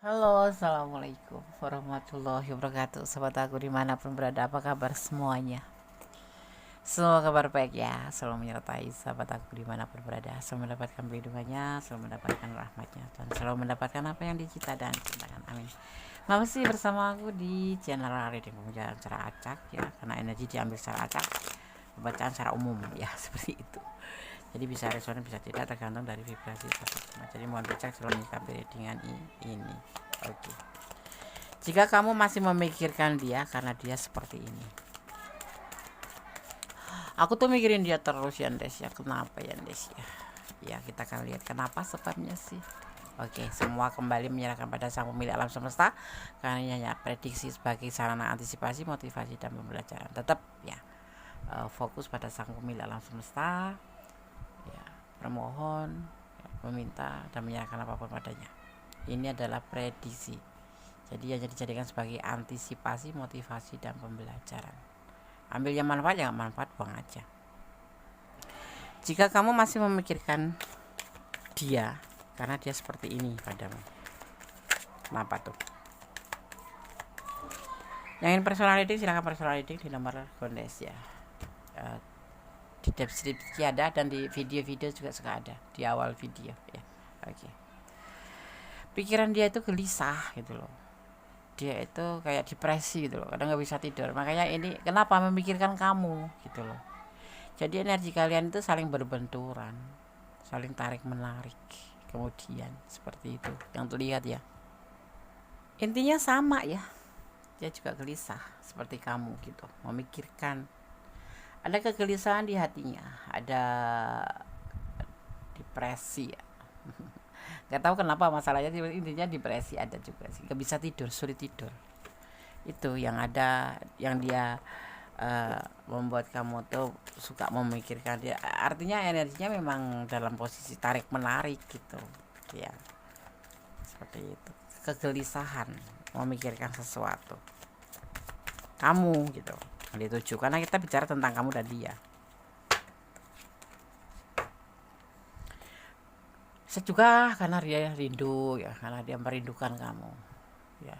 Halo, assalamualaikum warahmatullahi wabarakatuh. Sobat aku dimanapun berada, apa kabar semuanya? Semua kabar baik ya, selalu menyertai sahabat aku dimanapun berada, selalu mendapatkan perlindungannya, selalu mendapatkan rahmatnya, dan selalu mendapatkan apa yang dicita dan cintakan. Amin. Masih bersama aku di channel Reading Pembacaan secara acak ya, karena energi diambil secara acak, pembacaan secara umum ya seperti itu. Jadi bisa resonan bisa tidak tergantung dari vibrasi seseorang. Jadi mohon bijak selalu menyikapi readingan ini. Oke. Jika kamu masih memikirkan dia karena dia seperti ini. Aku tuh mikirin dia terus ya Des ya. Kenapa ya Des ya? Ya kita akan lihat kenapa sebabnya sih. Oke, semua kembali menyerahkan pada sang pemilik alam semesta karena hanya prediksi sebagai sarana antisipasi, motivasi dan pembelajaran. Tetap ya fokus pada sang pemilik alam semesta, ya, permohon, ya, meminta dan menyerahkan apapun padanya. Ini adalah prediksi. Jadi hanya dijadikan sebagai antisipasi, motivasi dan pembelajaran. Ambil yang manfaat, yang manfaat buang aja. Jika kamu masih memikirkan dia karena dia seperti ini padamu, kenapa tuh? Yang ingin personal reading silahkan personal reading di nomor kondes ya. Di deskripsi ada dan di video-video juga suka ada di awal video ya. Oke. Pikiran dia itu gelisah gitu loh. Dia itu kayak depresi gitu loh, kadang nggak bisa tidur. Makanya ini kenapa memikirkan kamu gitu loh. Jadi energi kalian itu saling berbenturan, saling tarik menarik, kemudian seperti itu yang terlihat ya. Intinya sama ya, dia juga gelisah seperti kamu gitu, memikirkan. Ada kegelisahan di hatinya, ada depresi ya. Gak tahu kenapa masalahnya, intinya depresi ada juga sih, gak bisa tidur, sulit tidur. Itu yang ada, yang dia membuat kamu tuh suka memikirkan dia. Artinya energinya memang dalam posisi tarik menarik gitu ya, seperti itu. Kegelisahan memikirkan sesuatu kamu gitu dituju, karena kita bicara tentang kamu dan dia. Saya juga karena dia rindu ya, karena dia merindukan kamu ya,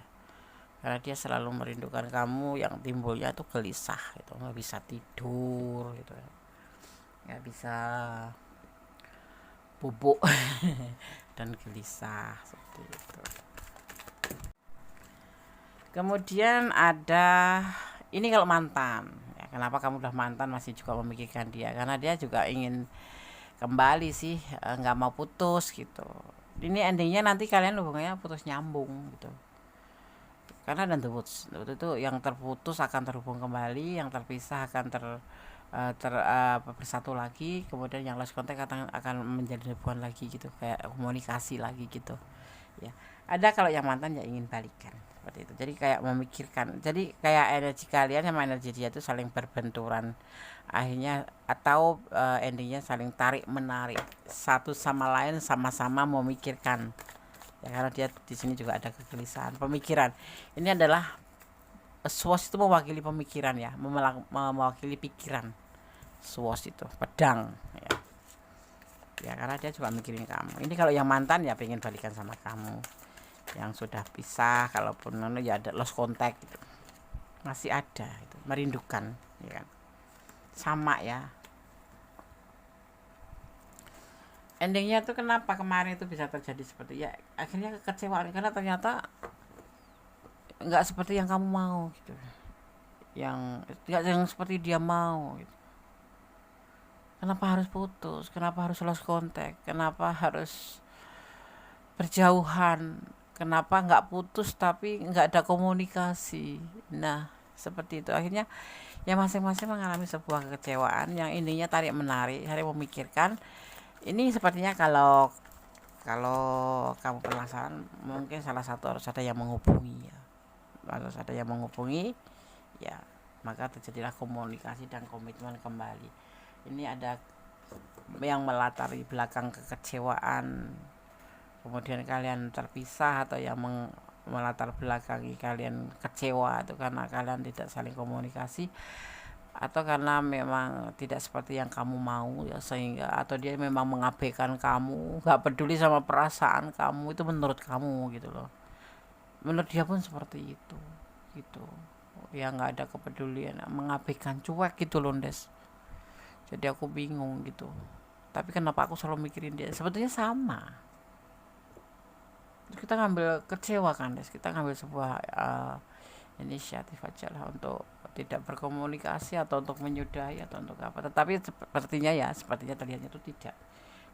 karena dia selalu merindukan kamu. Yang timbulnya tuh gelisah gitu, nggak bisa tidur gitu, nggak bisa bubuk dan gelisah seperti itu. Kemudian ada ini kalau mantan ya, kenapa kamu udah mantan masih juga memikirkan dia? Karena dia juga ingin kembali sih, nggak mau putus gitu. Ini endingnya nanti kalian hubungannya putus nyambung gitu, karena dan itu yang terputus akan terhubung kembali, yang terpisah akan bersatu lagi, kemudian yang lost contact akan menjadi hubungan lagi gitu, kayak komunikasi lagi gitu ya. Ada kalau yang mantan ya ingin balikan seperti itu, jadi kayak memikirkan, jadi kayak energi kalian sama energi dia itu saling berbenturan akhirnya, atau endingnya saling tarik menarik satu sama lain, sama-sama memikirkan ya, karena dia di sini juga ada kegelisahan pemikiran. Ini adalah swos itu mewakili pemikiran ya, mewakili pikiran. Swos itu pedang ya, ya karena dia juga mikirin kamu. Ini kalau yang mantan ya pengen balikan sama kamu, yang sudah pisah kalaupun ya ada lost contact gitu, masih ada itu, merindukan ya kan, sama ya. Endingnya tuh kenapa kemarin itu bisa terjadi seperti ya, akhirnya kekecewaan karena ternyata nggak seperti yang kamu mau gitu, yang tidak yang seperti dia mau gitu. Kenapa harus putus, kenapa harus lost contact, kenapa harus berjauhan, kenapa nggak putus tapi nggak ada komunikasi. Nah seperti itu akhirnya ya, masing-masing mengalami sebuah kekecewaan yang ininya tarik menarik, hari memikirkan. Ini sepertinya kalau kalau kamu penasaran, mungkin salah satu harus ada yang menghubungi ya, harus ada yang menghubungi ya, maka terjadilah komunikasi dan komitmen kembali. Ini ada yang melatari belakang kekecewaan, kemudian kalian terpisah, atau yang melatar belakangi kalian kecewa itu karena kalian tidak saling komunikasi, atau karena memang tidak seperti yang kamu mau ya, sehingga atau dia memang mengabaikan kamu, nggak peduli sama perasaan kamu, itu menurut kamu gitu loh. menurut dia pun seperti itu gitu ya, nggak ada kepedulian, mengabaikan, cuek gitu loh Des. Jadi aku bingung gitu, tapi kenapa aku selalu mikirin dia, sebetulnya sama. Terus kita ngambil kecewa kan Des, kita ngambil sebuah inisiatif aja lah untuk tidak berkomunikasi atau untuk menyudahi atau untuk apa, tetapi sepertinya terlihatnya itu tidak,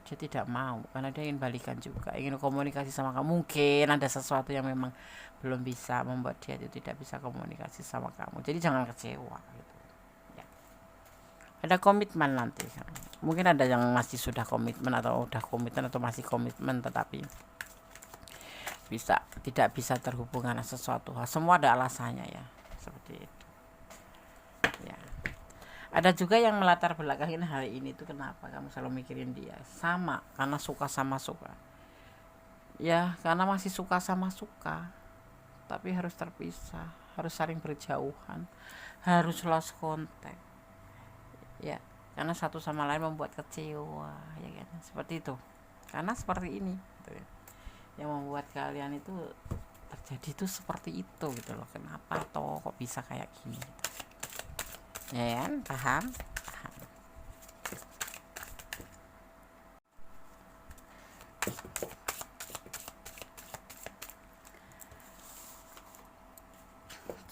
dia tidak mau karena dia ingin balikan juga, ingin komunikasi sama kamu. Mungkin ada sesuatu yang memang belum bisa membuat dia itu tidak bisa komunikasi sama kamu, jadi jangan kecewa gitu ya. Ada komitmen nanti, mungkin ada yang masih sudah komitmen atau udah komitmen atau masih komitmen tetapi tidak bisa terhubung dengan sesuatu hal, semua ada alasannya ya, seperti itu ya. Ada juga yang melatar belakangin hal ini tuh, kenapa kamu selalu mikirin dia, sama karena suka sama suka ya, karena masih suka sama suka tapi harus terpisah, harus saling berjauhan, harus lost contact ya, karena satu sama lain membuat kecewa ya kan, seperti itu, karena seperti ini gitu ya, yang membuat kalian itu terjadi itu seperti itu gitu loh. Kenapa toh kok bisa kayak gini gitu. Ya kan, paham.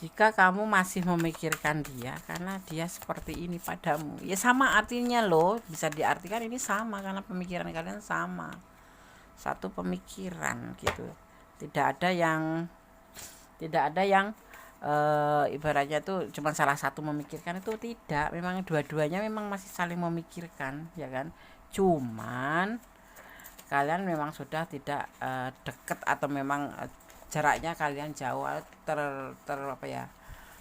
Jika kamu masih memikirkan dia karena dia seperti ini padamu, ya sama artinya loh, bisa diartikan ini sama karena pemikiran kalian sama, satu pemikiran gitu. Tidak ada yang ibaratnya tuh cuma salah satu memikirkan, itu tidak, memang dua-duanya memang masih saling memikirkan ya kan, cuman kalian memang sudah tidak deket, atau memang jaraknya kalian jauh,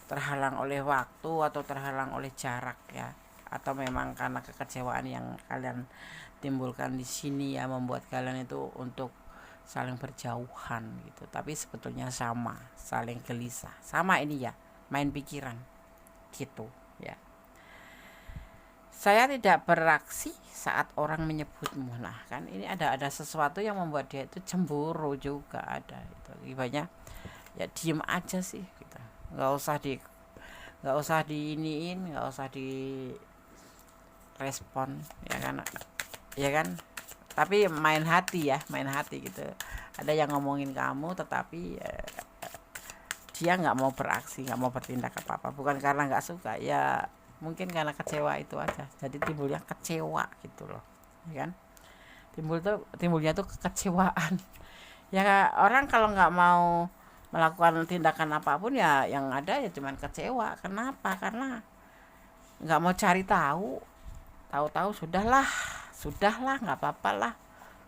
terhalang oleh waktu atau terhalang oleh jarak ya, atau memang karena kekecewaan yang kalian timbulkan di sini ya, membuat kalian itu untuk saling berjauhan gitu. Tapi sebetulnya sama, saling gelisah, sama ini ya, main pikiran gitu ya. Saya tidak beraksi saat orang menyebutmu. Nah kan ini ada sesuatu yang membuat dia itu cemburu juga, ada itu. Akibatnya ya diem aja sih gitu. Nggak usah diiniin, nggak usah di respon ya kan, tapi main hati gitu. Ada yang ngomongin kamu tetapi dia nggak mau beraksi, nggak mau bertindak apa-apa, bukan karena nggak suka ya, mungkin karena kecewa itu aja, jadi timbulnya kecewa gitu loh ya kan, timbulnya tuh kekecewaan ya. Orang kalau nggak mau melakukan tindakan apapun ya, yang ada ya cuman kecewa. Kenapa? Karena nggak mau cari tahu sudahlah nggak apa-apa lah,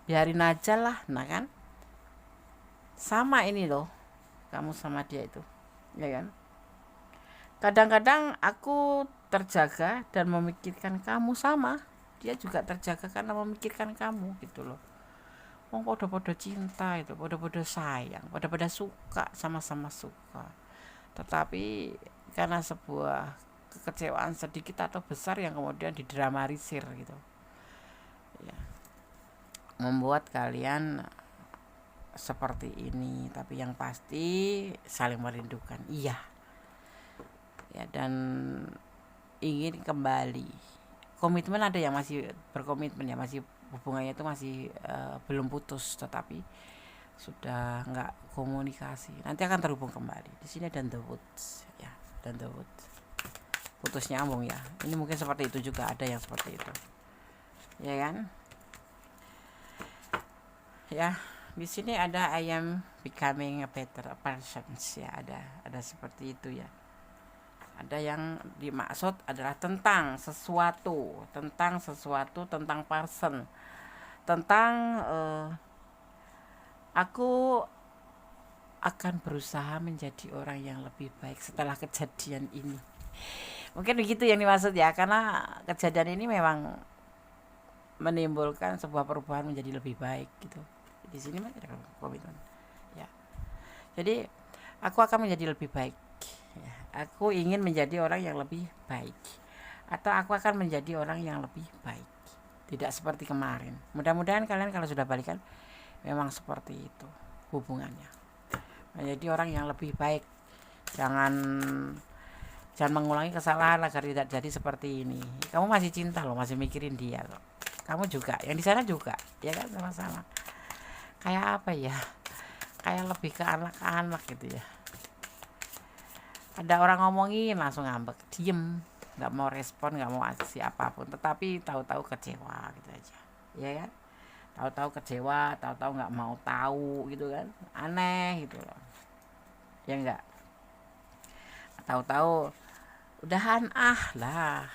biarin aja lah. Nah kan sama ini loh, kamu sama dia itu ya kan. Kadang-kadang aku terjaga dan memikirkan kamu, sama dia juga terjaga karena memikirkan kamu gitu loh. Wong podo-podo cinta itu, podo-podo sayang, podo-podo suka, sama-sama suka. Tetapi karena sebuah kekecewaan sedikit atau besar yang kemudian didramatisir gitu ya, membuat kalian seperti ini. Tapi yang pasti saling merindukan iya ya, dan ingin kembali. Komitmen ada yang masih berkomitmen ya, masih hubungannya itu masih belum putus, tetapi sudah nggak komunikasi, nanti akan terhubung kembali. Di sini dan the woods ya, dan the woods putus nyambung ya. Ini mungkin seperti itu juga, ada yang seperti itu ya kan ya. Di sini ada I am becoming a better person ya, ada seperti itu ya. Ada yang dimaksud adalah tentang sesuatu, tentang person, tentang aku akan berusaha menjadi orang yang lebih baik setelah kejadian ini. Mungkin begitu yang dimaksud ya, karena kejadian ini memang menimbulkan sebuah perubahan menjadi lebih baik gitu. Di sini mah ada komitmen ya. Jadi aku akan menjadi lebih baik ya. Aku ingin menjadi orang yang lebih baik, atau aku akan menjadi orang yang lebih baik, tidak seperti kemarin. Mudah-mudahan kalian kalau sudah balikan memang seperti itu hubungannya, menjadi orang yang lebih baik. Jangan jangan mengulangi kesalahan agar tidak jadi seperti ini. Kamu masih cinta loh, masih mikirin dia loh. Kamu juga, yang di sana juga, ya kan, sama-sama. Kayak apa ya? Kayak lebih ke anak-anak gitu ya. Ada orang ngomongin langsung ngambek, diem, nggak mau respon, nggak mau aksi apapun, tetapi tahu-tahu kecewa gitu aja, ya kan? Tahu-tahu kecewa, tahu-tahu nggak mau tahu gitu kan, aneh gitu loh, ya enggak? Tahu-tahu udahan lah,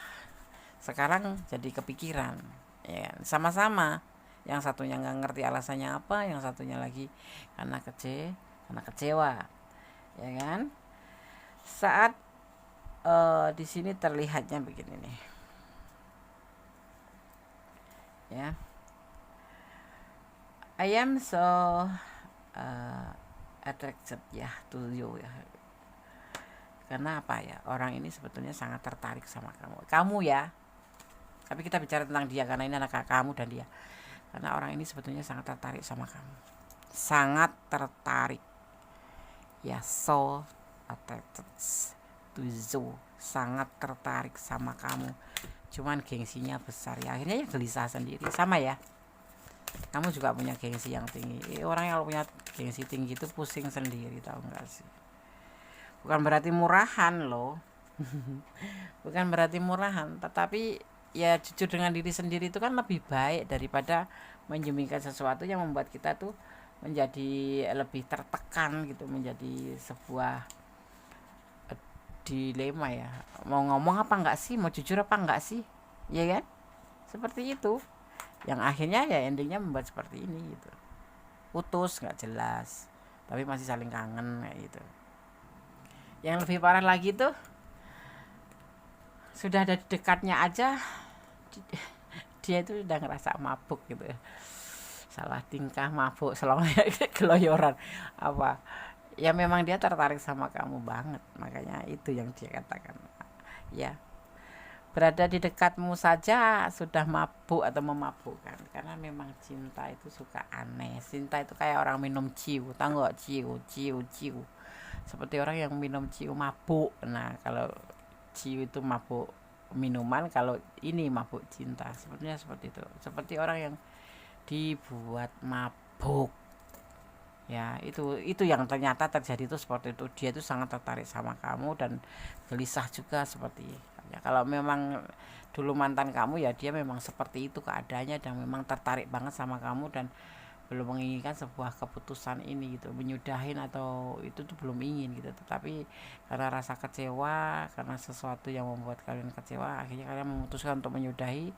sekarang jadi kepikiran, ya kan? Sama-sama, yang satunya nggak ngerti alasannya apa, yang satunya lagi karena kecewa, ya kan? Saat di sini terlihatnya begini nih, ya. I am so attracted ya to you ya. Karena apa ya? Orang ini sebetulnya sangat tertarik sama kamu ya. Tapi kita bicara tentang dia karena ini anak kamu dan dia. Karena orang ini sebetulnya sangat tertarik sama kamu. Sangat tertarik. Ya, so attracted to you. Sangat tertarik sama kamu. Cuman gengsinya besar ya. Akhirnya ya gelisah sendiri. Sama ya. Kamu juga punya gengsi yang tinggi. Orang yang punya gengsi tinggi itu pusing sendiri, tahu nggak sih? Bukan berarti murahan loh. Bukan berarti murahan, tetapi ya jujur dengan diri sendiri itu kan lebih baik daripada menyembunyikan sesuatu yang membuat kita tuh menjadi lebih tertekan gitu, menjadi sebuah dilema ya. Mau ngomong apa enggak sih? Mau jujur apa enggak sih? Ya kan? Seperti itu. Yang akhirnya ya endingnya membuat seperti ini gitu. Putus nggak jelas, tapi masih saling kangen kayak gitu. Yang lebih parah lagi tuh, sudah ada di dekatnya aja dia itu udah ngerasa mabuk gitu ya. Salah tingkah, mabuk, keloyoran apa. Ya memang dia tertarik sama kamu banget, makanya itu yang dia katakan. Ya, berada di dekatmu saja sudah mabuk atau memabukkan, karena memang cinta itu suka aneh. Cinta itu kayak orang minum ciu, tahu nggak? Ciu seperti orang yang minum ciu mabuk. Nah, kalau ciu itu mabuk minuman, kalau ini mabuk cinta. Sebenarnya seperti itu. Seperti orang yang dibuat mabuk. Ya, itu yang ternyata terjadi itu seperti itu. Dia itu sangat tertarik sama kamu dan gelisah juga seperti ya. Kalau memang dulu mantan kamu ya dia memang seperti itu keadaannya dan memang tertarik banget sama kamu dan belum menginginkan sebuah keputusan ini gitu, menyudahin atau itu tuh belum ingin gitu. Tetapi karena rasa kecewa, karena sesuatu yang membuat kalian kecewa, akhirnya kalian memutuskan untuk menyudahi.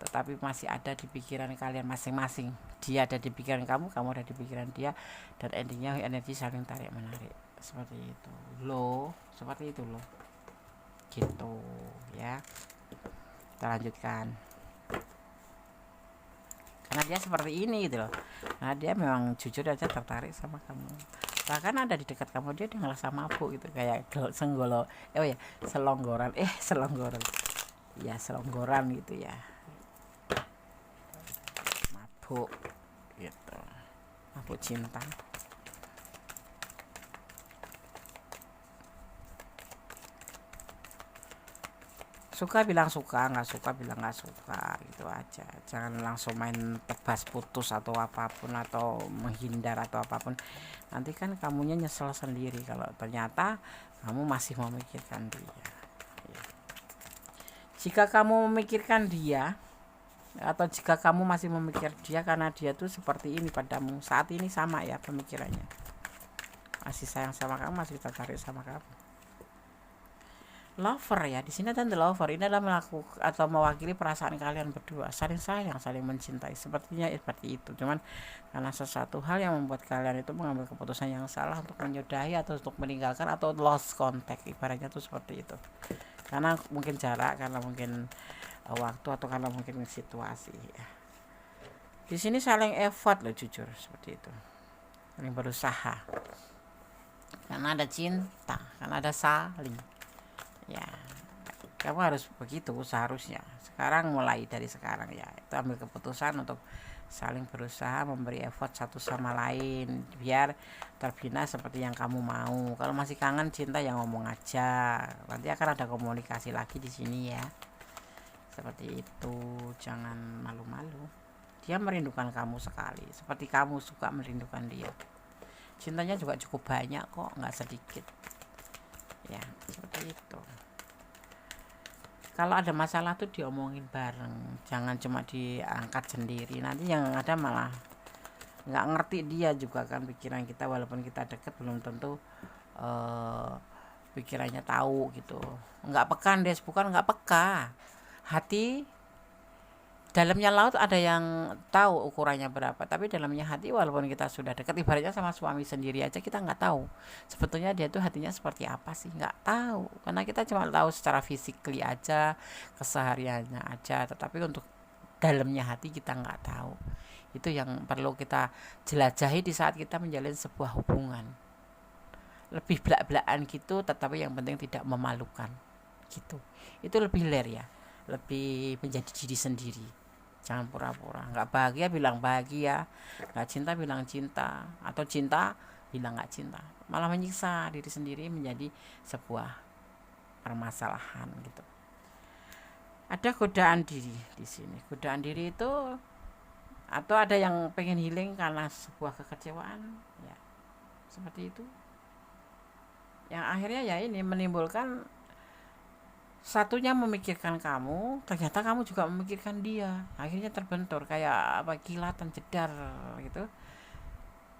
Tetapi masih ada di pikiran kalian masing-masing. Dia ada di pikiran kamu ada di pikiran dia, dan endingnya energi saling tarik menarik seperti itu loh, seperti itu loh gitu ya. Kita lanjutkan. Karena dia seperti ini gitu loh. Nah, dia memang jujur aja tertarik sama kamu. Bahkan ada di dekat kamu dia ngerasa mabuk gitu, kayak selonggoran ya, selonggoran gitu ya, mabuk gitu, mabuk cinta. Suka bilang suka, nggak suka bilang nggak suka, gitu aja. Jangan langsung main tebas putus atau apapun, atau menghindar atau apapun. Nanti kan kamunya nyesel sendiri kalau ternyata kamu masih memikirkan dia. Jika kamu memikirkan dia, atau jika kamu masih memikir dia karena dia tuh seperti ini padamu saat ini, sama ya pemikirannya, masih sayang sama kamu, masih tertarik sama kamu. Lover ya, di sini tanda lover ini adalah melakukan atau mewakili perasaan kalian berdua, saling sayang, saling mencintai, sepertinya seperti itu. Cuman karena sesuatu hal yang membuat kalian itu mengambil keputusan yang salah untuk menyudahi atau untuk meninggalkan atau lost contact, ibaratnya tuh seperti itu. Karena mungkin jarak, karena mungkin waktu, atau karena mungkin situasi ya. Di sini saling effort loh, jujur seperti itu, saling berusaha, karena ada cinta, karena ada saling. Ya, kamu harus begitu seharusnya. Sekarang, mulai dari sekarang ya, itu ambil keputusan untuk saling berusaha memberi effort satu sama lain biar terbina seperti yang kamu mau. Kalau masih kangen cinta ya ngomong aja, nanti akan ada komunikasi lagi di sini ya, seperti itu. Jangan malu-malu, dia merindukan kamu sekali seperti kamu suka merindukan dia. Cintanya juga cukup banyak kok, nggak sedikit ya, seperti itu. Kalau ada masalah tuh diomongin bareng, jangan cuma diangkat sendiri, nanti yang ada malah nggak ngerti dia juga kan pikiran kita. Walaupun kita deket belum tentu pikirannya tahu gitu. Nggak peka Des, bukan nggak peka, hati dalamnya laut ada yang tahu ukurannya berapa, tapi dalamnya hati walaupun kita sudah dekat, ibaratnya sama suami sendiri aja kita nggak tahu sebetulnya dia tuh hatinya seperti apa sih, nggak tahu, karena kita cuma tahu secara physically aja, kesehariannya aja, tetapi untuk dalamnya hati kita nggak tahu. Itu yang perlu kita jelajahi di saat kita menjalin sebuah hubungan. Lebih belak-belakan gitu, tetapi yang penting tidak memalukan gitu. Itu lebih ler ya, lebih menjadi diri sendiri. Jangan pura-pura nggak bahagia bilang bahagia, nggak cinta bilang cinta, atau cinta bilang nggak cinta, malah menyiksa diri sendiri menjadi sebuah permasalahan gitu. Ada godaan diri di sini. Godaan diri itu, atau ada yang pengen healing karena sebuah kekecewaan ya, seperti itu, yang akhirnya ya ini menimbulkan satunya memikirkan kamu, ternyata kamu juga memikirkan dia, akhirnya terbentur kayak apa, kilatan jedar gitu,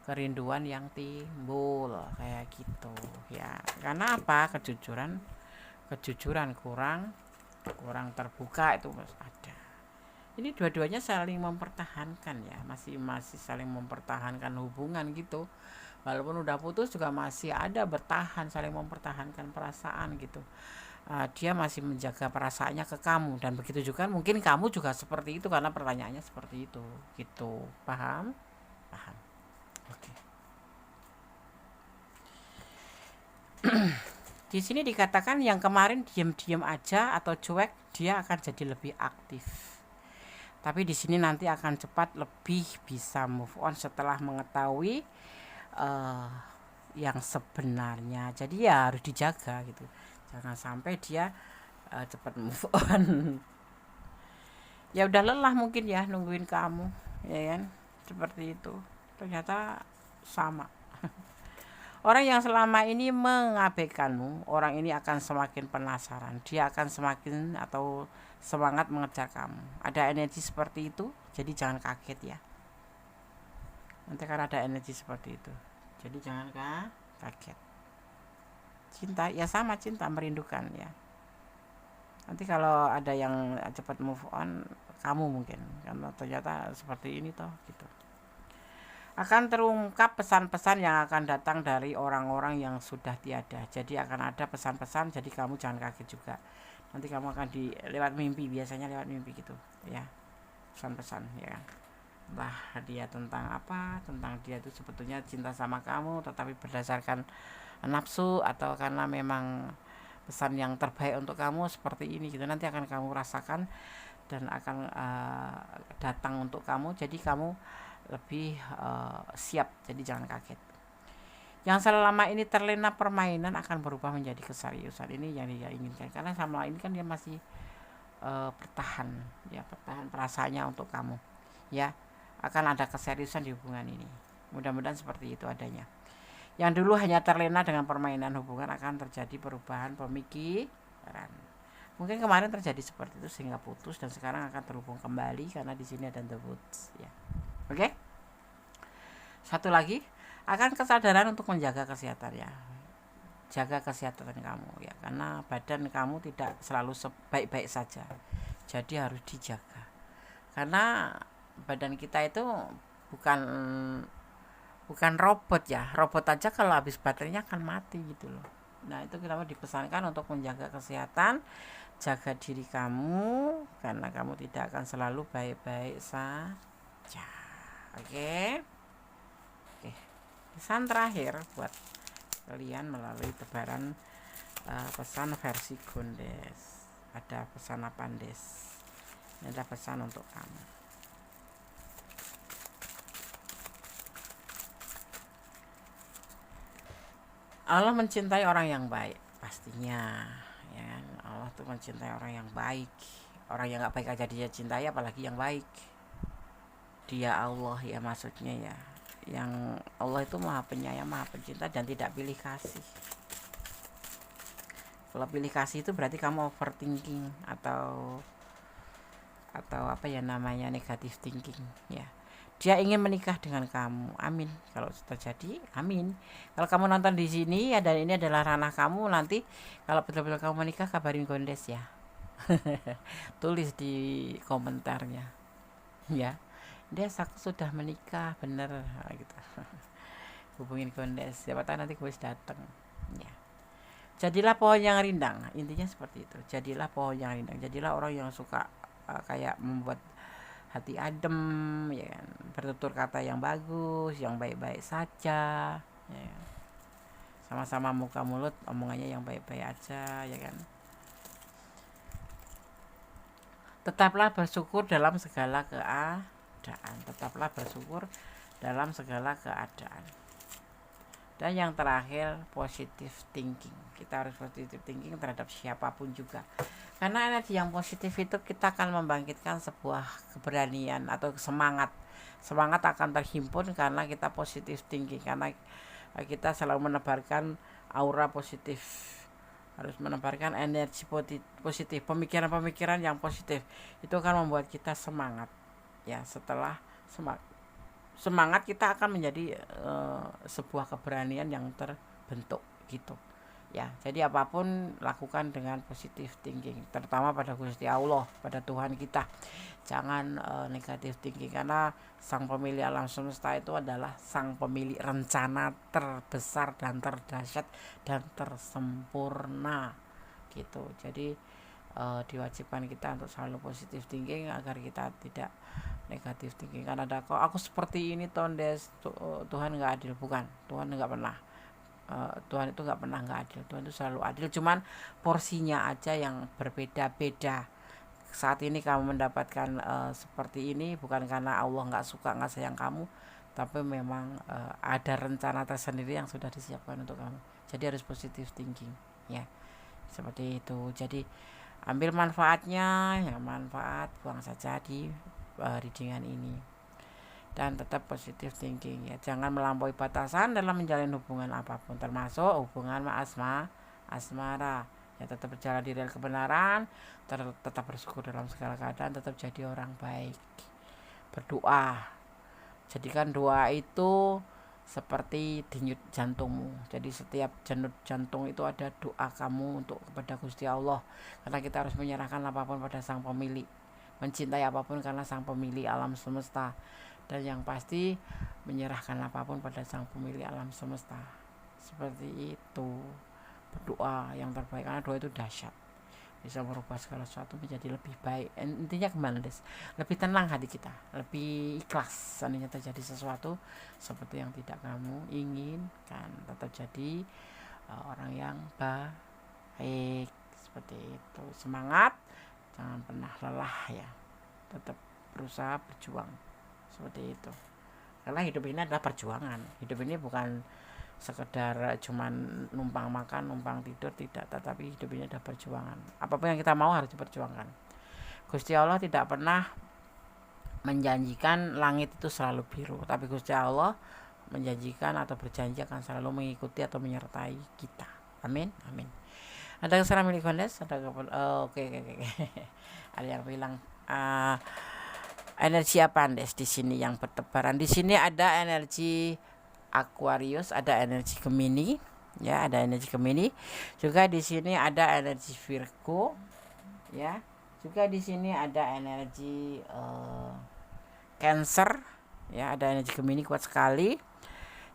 kerinduan yang timbul kayak gitu ya. Karena apa? Kejujuran kurang terbuka itu ada. Ini dua-duanya saling mempertahankan ya, masih saling mempertahankan hubungan gitu. Walaupun udah putus juga masih ada bertahan, saling mempertahankan perasaan gitu. Dia masih menjaga perasaannya ke kamu, dan begitu juga mungkin kamu juga seperti itu karena pertanyaannya seperti itu gitu. Paham? Paham. Oke. Di sini dikatakan yang kemarin diam-diam aja atau cuek, dia akan jadi lebih aktif. Tapi di sini nanti akan cepat lebih bisa move on setelah mengetahui yang sebenarnya. Jadi ya harus dijaga gitu. Jangan sampai dia cepat move on. Ya udah lelah mungkin ya nungguin kamu, ya kan? Seperti itu. Ternyata sama. Orang yang selama ini mengabaikanmu, orang ini akan semakin penasaran. Dia akan semakin atau semangat mengejar kamu. Ada energi seperti itu, jadi jangan kaget ya. Nanti kan ada energi seperti itu, jadi jangan kaget. Cinta ya sama, cinta merindukan ya. Nanti kalau ada yang cepat move on, kamu mungkin karena ternyata seperti ini toh gitu. Akan terungkap pesan-pesan yang akan datang dari orang-orang yang sudah tiada. Jadi akan ada pesan-pesan, jadi kamu jangan kaget juga. Nanti kamu akan lewat mimpi, biasanya lewat mimpi gitu ya, pesan-pesan ya. Entah dia tentang apa, tentang dia itu sebetulnya cinta sama kamu tetapi berdasarkan nafsu, atau karena memang pesan yang terbaik untuk kamu seperti ini gitu. Nanti akan kamu rasakan dan akan datang untuk kamu, jadi kamu lebih siap, jadi jangan kaget. Yang selama ini terlena permainan akan berubah menjadi keseriusan, ini yang dia inginkan, karena selama ini kan dia masih bertahan perasaannya untuk kamu ya. Akan ada keseriusan di hubungan ini, mudah-mudahan seperti itu adanya. Yang dulu hanya terlena dengan permainan hubungan akan terjadi perubahan pemikiran. Mungkin kemarin terjadi seperti itu sehingga putus, dan sekarang akan terhubung kembali karena di sini ada the woods ya. Oke? Satu lagi, akan kesadaran untuk menjaga kesehatan ya. Jaga kesehatan kamu ya, karena badan kamu tidak selalu baik-baik saja. Jadi harus dijaga. Karena badan kita itu bukan robot ya. Robot aja kalau habis baterainya akan mati gitu loh. Nah, itu kita dipesankan untuk menjaga kesehatan, jaga diri kamu, karena kamu tidak akan selalu baik-baik saja. Oke. Pesan terakhir buat kalian melalui tebaran pesan versi Gondes. Ada pesan apa, Des? Ini ada pesan untuk kamu. Allah mencintai orang yang baik pastinya, ya kan? Allah tuh mencintai orang yang baik. Orang yang nggak baik aja dia cintai, apalagi yang baik. Dia Allah ya, maksudnya ya, yang Allah itu maha penyayang, maha pencinta, dan tidak pilih kasih. Kalau pilih kasih itu berarti kamu overthinking atau apa ya namanya, negatif thinking ya. Dia ingin menikah dengan kamu, amin. Kalau terjadi, amin. Kalau kamu nonton di sini ya, dan ini adalah ranah kamu, nanti kalau betul-betul kamu menikah, kabarin Gondes ya. Tulis di komentarnya ya, Des aku sudah menikah bener gitu. Hubungin Gondes, siapa tahu nanti gue datang ya. Jadilah pohon yang rindang, intinya seperti itu. Jadilah pohon yang rindang, jadilah orang yang suka kayak membuat hati adem ya kan, bertutur kata yang bagus, yang baik-baik saja ya kan? Sama-sama muka mulut omongannya yang baik-baik aja ya kan. Tetaplah bersyukur dalam segala keadaan. Tetaplah bersyukur dalam segala keadaan. Dan yang terakhir, positive thinking. Kita harus positive thinking terhadap siapapun juga. Karena energi yang positif itu kita akan membangkitkan sebuah keberanian atau semangat. Semangat akan terhimpun karena kita positive thinking. Karena kita selalu menebarkan aura positif, harus menebarkan energi positif, pemikiran-pemikiran yang positif. Itu akan membuat kita semangat ya. Setelah semangat kita akan menjadi sebuah keberanian yang terbentuk gitu ya. Jadi apapun lakukan dengan positive thinking, terutama pada Gusti Allah, pada Tuhan kita. Jangan negatif thinking, karena sang pemilik alam semesta itu adalah sang pemilik rencana terbesar dan terdahsyat dan tersempurna gitu. Jadi diwajibkan kita untuk selalu positif thinking agar kita tidak negatif thinking. Karena ada kok aku seperti ini Tondes, Tuhan nggak adil. Bukan, Tuhan nggak pernah, Tuhan itu nggak pernah nggak adil. Tuhan itu selalu adil, cuman porsinya aja yang berbeda-beda. Saat ini kamu mendapatkan seperti ini bukan karena Allah nggak suka, nggak sayang kamu, tapi memang ada rencana tersendiri yang sudah disiapkan untuk kamu. Jadi harus positive thinking ya, seperti itu. Jadi ambil manfaatnya, yang manfaat buang saja di readingan ini, dan tetap positive thinking ya. Jangan melampaui batasan dalam menjalin hubungan apapun, termasuk hubungan asmara ya. Tetap berjalan di rel kebenaran, tetap bersyukur dalam segala keadaan, tetap jadi orang baik. Berdoa, jadikan doa itu seperti denyut jantungmu. Jadi setiap denyut jantung itu ada doa kamu untuk kepada Gusti Allah, karena kita harus menyerahkan apapun pada sang pemilik, mencintai apapun karena sang pemilik alam semesta, dan yang pasti menyerahkan apapun pada sang pemilik alam semesta. Seperti itu. Berdoa yang terbaik, karena doa itu dahsyat, bisa merubah segala sesuatu menjadi lebih baik. Intinya kembali, lebih tenang hati kita, lebih ikhlas seandainya terjadi sesuatu seperti yang tidak kamu inginkan. Tetap jadi orang yang baik, seperti itu. Semangat, jangan pernah lelah ya, tetap berusaha berjuang, seperti itu. Karena hidup ini adalah perjuangan. Hidup ini bukan sekedar cuman numpang makan, numpang tidur, tidak, tetapi hidup ini adalah perjuangan. Apapun yang kita mau harus diperjuangkan. Gusti Allah tidak pernah menjanjikan langit itu selalu biru, tapi Gusti Allah menjanjikan atau berjanji akan selalu mengikuti atau menyertai kita. Amin, amin. Ada kesalahan milik Gondes? Ada oke. Ada yang bilang energi apa Andes di sini yang bertebaran? Di sini ada energi Aquarius, ada energi Gemini, ya, ada energi Gemini. Juga di sini ada energi Virgo, ya. Juga di sini ada energi Cancer, ya, ada energi Gemini kuat sekali.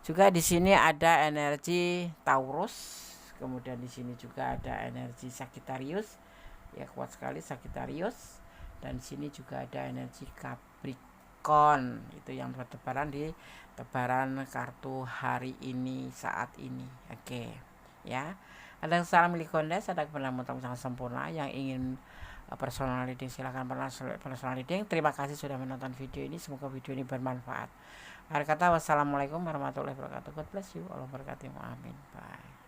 Juga di sini ada energi Taurus. Kemudian di sini juga ada energi Sagittarius, ya, kuat sekali Sagittarius. Dan di sini juga ada energi Capricorn, itu yang bertebaran di tebaran kartu hari ini, saat ini. Oke, ya. Ada salam milik Gondes, ada kebenaran sangat sempurna. Yang ingin personal reading silahkan personal reading. Terima kasih sudah menonton video ini, semoga video ini bermanfaat. Akhir kata, wassalamualaikum warahmatullahi wabarakatuh. God bless you. Allah berkati. Amin. Bye.